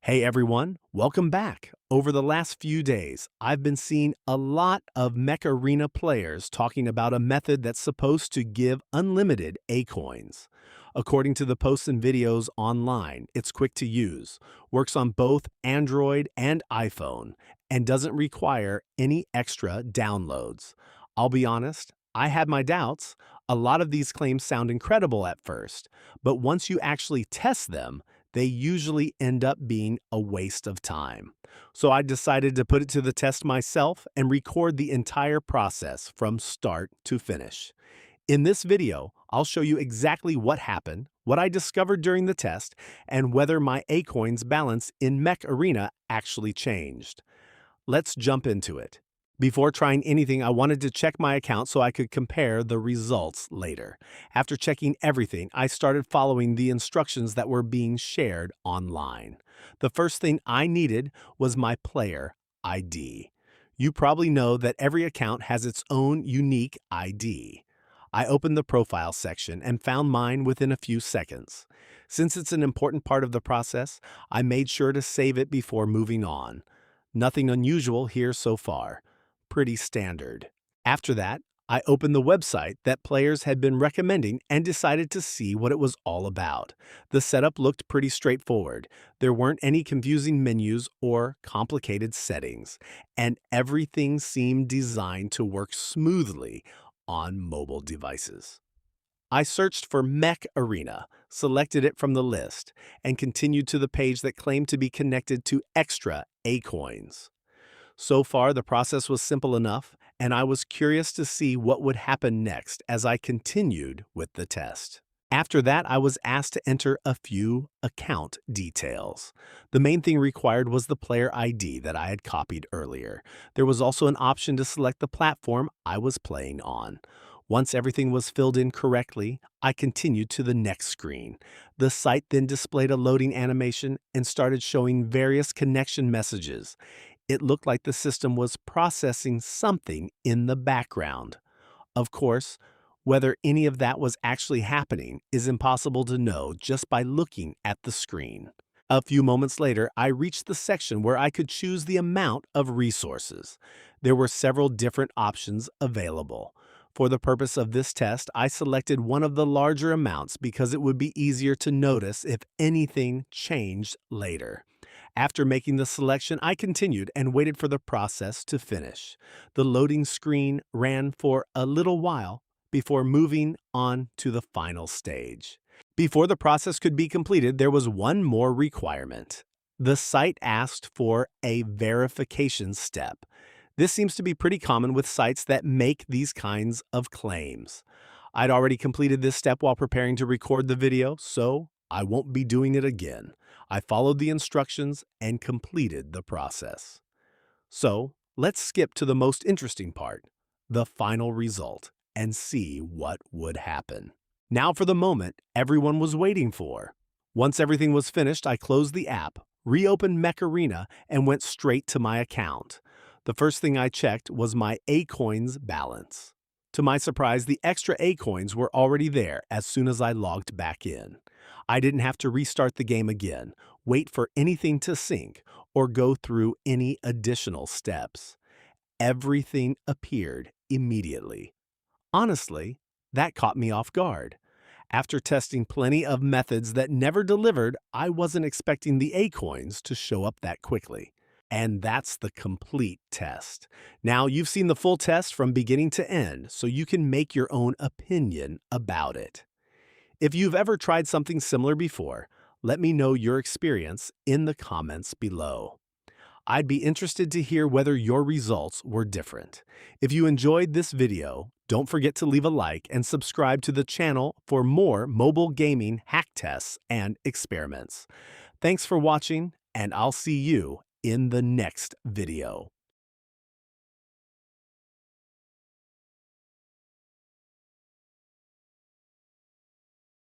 Hey everyone, welcome back. Over the last few days, I've been seeing a lot of Mech Arena players talking about a method that's supposed to give unlimited A-coins. According to the posts and videos online, it's quick to use, works on both Android and iPhone, and doesn't require any extra downloads. I'll be honest, I had my doubts. A lot of these claims sound incredible at first, but once you actually test them, they usually end up being a waste of time. So I decided to put it to the test myself and record the entire process from start to finish. In this video, I'll show you exactly what happened, what I discovered during the test, and whether my A-coins balance in Mech Arena actually changed. Let's jump into it. Before trying anything, I wanted to check my account so I could compare the results later. After checking everything, I started following the instructions that were being shared online. The first thing I needed was my player ID. You probably know that every account has its own unique ID. I opened the profile section and found mine within a few seconds. Since it's an important part of the process, I made sure to save it before moving on. Nothing unusual here so far. Pretty standard. After that, I opened the website that players had been recommending and decided to see what it was all about. The setup looked pretty straightforward. There weren't any confusing menus or complicated settings, and everything seemed designed to work smoothly on mobile devices. I searched for Mech Arena, selected it from the list, and continued to the page that claimed to be connected to extra A-coins. So far, the process was simple enough, and I was curious to see what would happen next as I continued with the test. After that, I was asked to enter a few account details. The main thing required was the player ID that I had copied earlier. There was also an option to select the platform I was playing on. Once everything was filled in correctly, I continued to the next screen. The site then displayed a loading animation and started showing various connection messages. It looked like the system was processing something in the background. Of course, whether any of that was actually happening is impossible to know just by looking at the screen. A few moments later, I reached the section where I could choose the amount of resources. There were several different options available. For the purpose of this test, I selected one of the larger amounts because it would be easier to notice if anything changed later. After making the selection, I continued and waited for the process to finish. The loading screen ran for a little while before moving on to the final stage. Before the process could be completed, there was one more requirement. The site asked for a verification step. This seems to be pretty common with sites that make these kinds of claims. I'd already completed this step while preparing to record the video, so I won't be doing it again. I followed the instructions and completed the process. So, let's skip to the most interesting part, the final result, and see what would happen. Now for the moment everyone was waiting for. Once everything was finished, I closed the app, reopened Mech Arena, and went straight to my account. The first thing I checked was my A-coins balance. To my surprise, the extra A-coins were already there as soon as I logged back in. I didn't have to restart the game again, wait for anything to sync, or go through any additional steps. Everything appeared immediately. Honestly, that caught me off guard. After testing plenty of methods that never delivered, I wasn't expecting the A-coins to show up that quickly. And that's the complete test. Now, you've seen the full test from beginning to end, so you can make your own opinion about it. If you've ever tried something similar before, let me know your experience in the comments below. I'd be interested to hear whether your results were different. If you enjoyed this video, don't forget to leave a like and subscribe to the channel for more mobile gaming hack tests and experiments. Thanks for watching, and I'll see you in the next video.